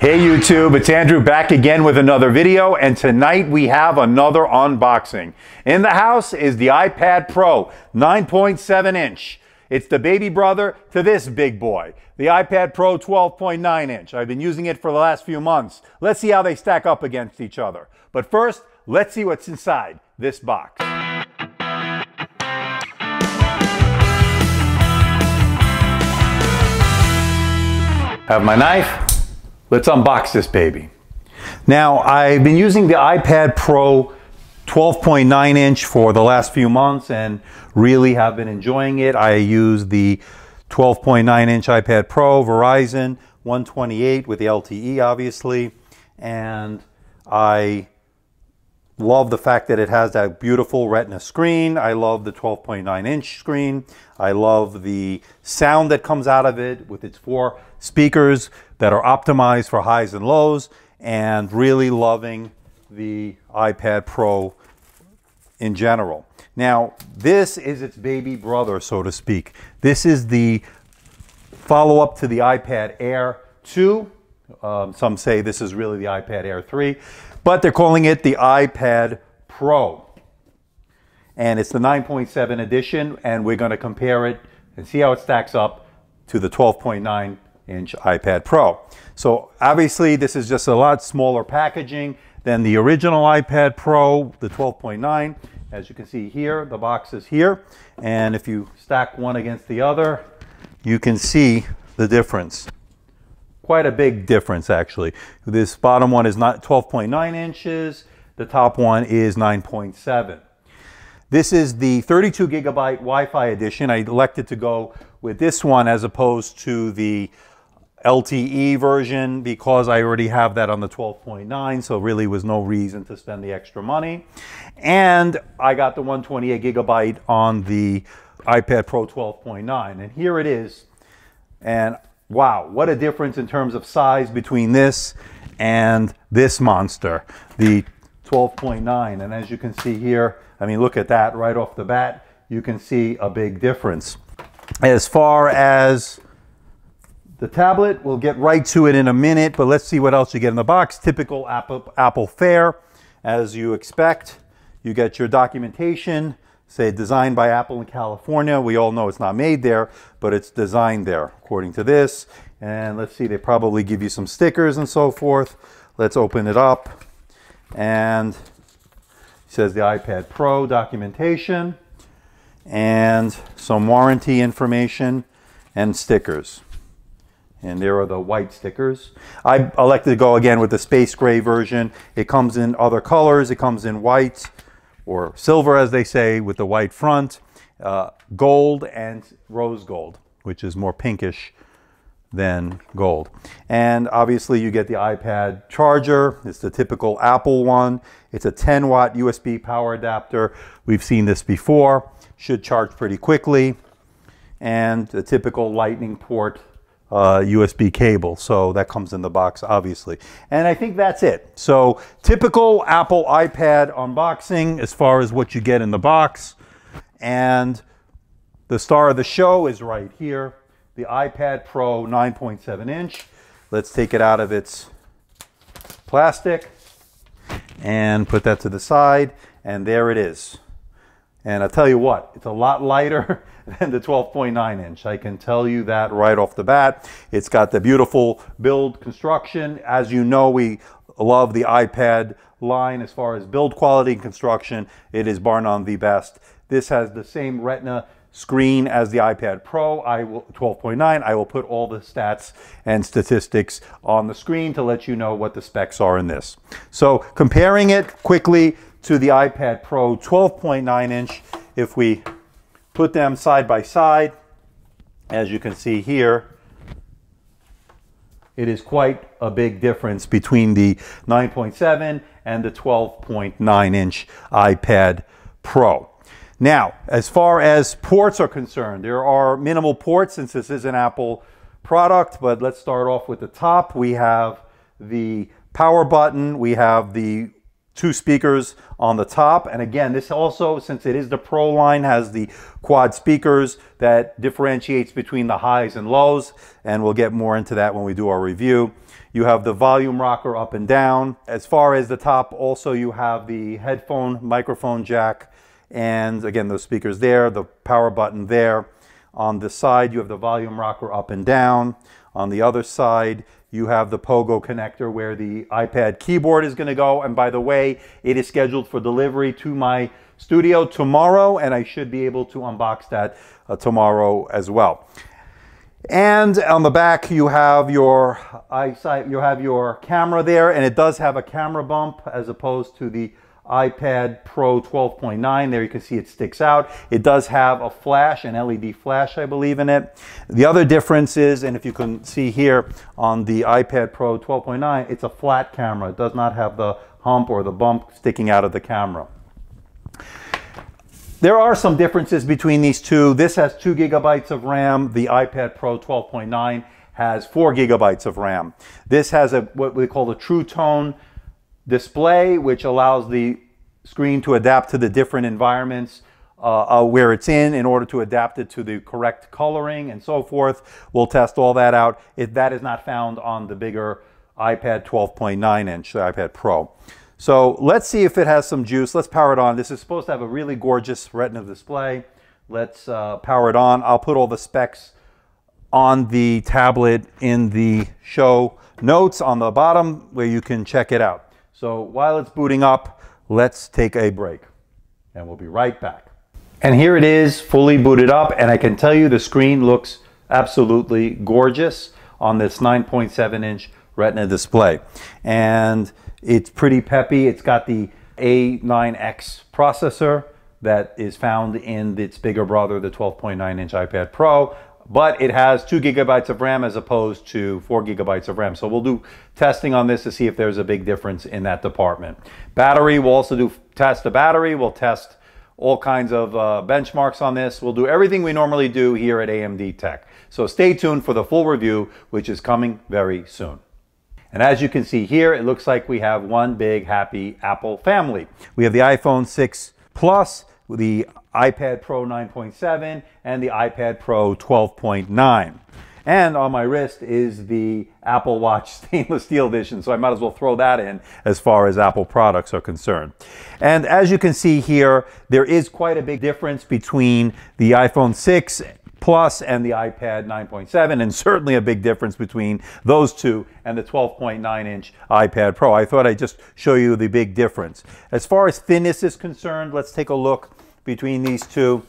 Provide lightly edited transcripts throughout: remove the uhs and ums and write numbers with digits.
Hey YouTube, it's Andrew back again with another video, and tonight we have another unboxing. In the house is the iPad Pro 9.7 inch. It's the baby brother to this big boy, the iPad Pro 12.9 inch. I've been using it for the last few months. Let's see how they stack up against each other. But first, let's see what's inside this box. Have my knife. Let's unbox this baby. Now, I've been using the iPad Pro 12.9 inch for the last few months and really have been enjoying it. I use the 12.9 inch iPad Pro Verizon 128 with the LTE obviously, and I love the fact that it has that beautiful Retina screen. I love the 12.9 inch screen. I love the sound that comes out of it with its 4 speakers that are optimized for highs and lows, and really loving the iPad Pro in general. Now, this is its baby brother, so to speak. This is the follow-up to the iPad Air 2. Some say this is really the iPad Air 3, but they're calling it the iPad Pro. And it's the 9.7 edition, and we're going to compare it and see how it stacks up to the 12.9 inch iPad Pro. So obviously this is just a lot smaller packaging than the original iPad Pro, the 12.9. As you can see here, the box is here, and if you stack one against the other, you can see the difference. Quite a big difference actually. This bottom one is not 12.9 inches, the top one is 9.7. This is the 32 gigabyte Wi-Fi edition. I elected to go with this one as opposed to the LTE version because I already have that on the 12.9, so really was no reason to spend the extra money. And I got the 128 gigabyte on the iPad Pro 12.9, and here it is. And wow, what a difference in terms of size between this and this monster, the 12.9. And as you can see here, I mean, look at that right off the bat, you can see a big difference. As far as the tablet, we'll get right to it in a minute, but let's see what else you get in the box. Typical Apple fare, as you expect. You get your documentation, say designed by Apple in California. We all know it's not made there, but it's designed there, according to this. And let's see, they probably give you some stickers and so forth. Let's open it up. And it says the iPad Pro documentation and some warranty information and stickers. And there are the white stickers. I elected to go again with the space gray version. It comes in other colors. It comes in white or silver, as they say, with the white front, gold and rose gold, which is more pinkish than gold. And obviously you get the iPad charger. It's the typical Apple one. It's a 10-watt USB power adapter. We've seen this before. Should charge pretty quickly. And the typical Lightning port USB cable, so that comes in the box obviously. And I think that's it. So typical Apple iPad unboxing as far as what you get in the box. And the star of the show is right here, the iPad Pro 9.7 inch. Let's take it out of its plastic and put that to the side, and there it is. And I'll tell you what, it's a lot lighter than the 12.9 inch. I can tell you that right off the bat. It's got the beautiful build construction. As you know, we love the iPad line as far as build quality and construction. It is bar none the best. This has the same Retina screen as the iPad Pro 12.9. I will put all the stats and statistics on the screen to let you know what the specs are in this. So comparing it quickly to the iPad Pro 12.9 inch, if we put them side by side, as you can see here, it is quite a big difference between the 9.7 and the 12.9 inch iPad Pro. Now, as far as ports are concerned, there are minimal ports since this is an Apple product, but let's start off with the top. We have the power button, we have the 2 speakers on the top. And again, this also, since it is the Pro line, has the quad speakers that differentiates between the highs and lows. And we'll get more into that when we do our review. You have the volume rocker up and down. As far as the top, also you have the headphone microphone jack. And again, those speakers there, the power button there. On the side, you have the volume rocker up and down. On the other side, you have the pogo connector where the iPad keyboard is going to go. And by the way, it is scheduled for delivery to my studio tomorrow, and I should be able to unbox that tomorrow as well. And on the back, you have your eyesight, you have your camera there, and it does have a camera bump as opposed to the iPad Pro 12.9. There you can see it sticks out. It does have a flash, an LED flash, I believe, in it. The other difference is, and if you can see here on the iPad Pro 12.9, it's a flat camera. It does not have the hump or the bump sticking out of the camera. There are some differences between these two. This has 2 gigabytes of RAM. The iPad Pro 12.9 has 4 gigabytes of RAM. This has what we call a True Tone display, which allows the screen to adapt to the different environments where it's in order to adapt it to the correct coloring and so forth. We'll test all that out. That is not found on the bigger iPad 12.9 inch, the iPad Pro. So let's see if it has some juice. Let's power it on. This is supposed to have a really gorgeous Retina display. Let's power it on. I'll put all the specs on the tablet in the show notes on the bottom where you can check it out. So while it's booting up, let's take a break and we'll be right back. And here it is, fully booted up, and I can tell you the screen looks absolutely gorgeous on this 9.7 inch Retina display. And it's pretty peppy. It's got the A9X processor that is found in its bigger brother, the 12.9 inch iPad Pro. But it has 2 gigabytes of RAM as opposed to 4 gigabytes of RAM. So we'll do testing on this to see if there's a big difference in that department. Battery, we'll also test the battery. We'll test all kinds of benchmarks on this. We'll do everything we normally do here at AMD Tech. So stay tuned for the full review, which is coming very soon. And as you can see here, it looks like we have one big happy Apple family. We have the iPhone 6 Plus, the iPad Pro 9.7, and the iPad Pro 12.9. And on my wrist is the Apple Watch stainless steel edition, so I might as well throw that in as far as Apple products are concerned. And as you can see here, there is quite a big difference between the iPhone 6 Plus and the iPad 9.7, and certainly a big difference between those two and the 12.9 inch iPad Pro. I thought I'd just show you the big difference. As far as thinness is concerned, let's take a look between these two.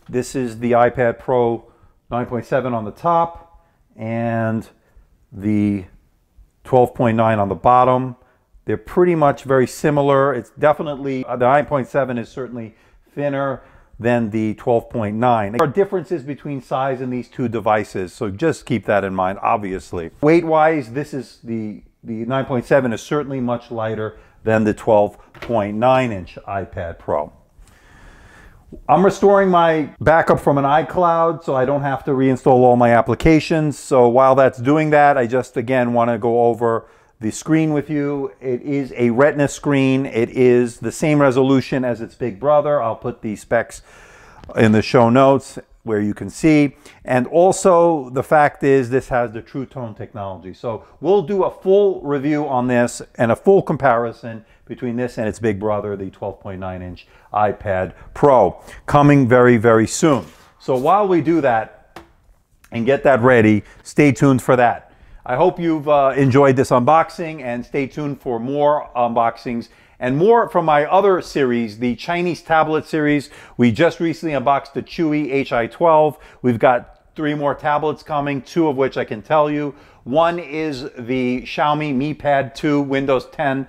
This is the iPad Pro 9.7 on the top and the 12.9 on the bottom. They're pretty much very similar. It's definitely, the 9.7 is certainly thinner than the 12.9. There are differences between size in these two devices, so just keep that in mind, obviously. Weight-wise, this is the 9.7 is certainly much lighter than the 12.9 inch iPad Pro. I'm restoring my backup from an iCloud so I don't have to reinstall all my applications. So while that's doing that, I just again want to go over the screen with you. It is a Retina screen. It is the same resolution as its big brother. I'll put the specs in the show notes where you can see. And also the fact is this has the True Tone technology. So we'll do a full review on this and a full comparison between this and its big brother, the 12.9 inch iPad Pro, coming very, very soon. So while we do that and get that ready, stay tuned for that. I hope you've enjoyed this unboxing, and stay tuned for more unboxings and more from my other series, the Chinese tablet series. We just recently unboxed the Chewy Hi12. We've got 3 more tablets coming, 2 of which I can tell you. One is the Xiaomi Mi Pad 2 Windows 10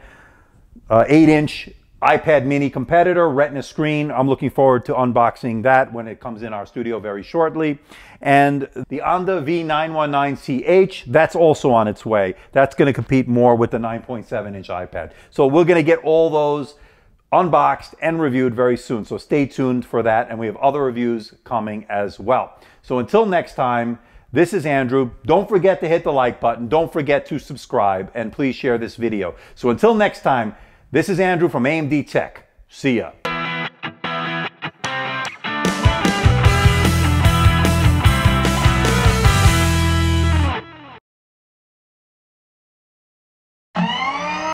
8-inch iPad mini competitor, Retina screen. I'm looking forward to unboxing that when it comes in our studio very shortly. And the Onda V919CH, that's also on its way. That's going to compete more with the 9.7 inch iPad. So we're going to get all those unboxed and reviewed very soon. So stay tuned for that. And we have other reviews coming as well. So until next time, this is Andrew. Don't forget to hit the like button. Don't forget to subscribe, and please share this video. So until next time, This is Andrew from AMD Tech. See ya.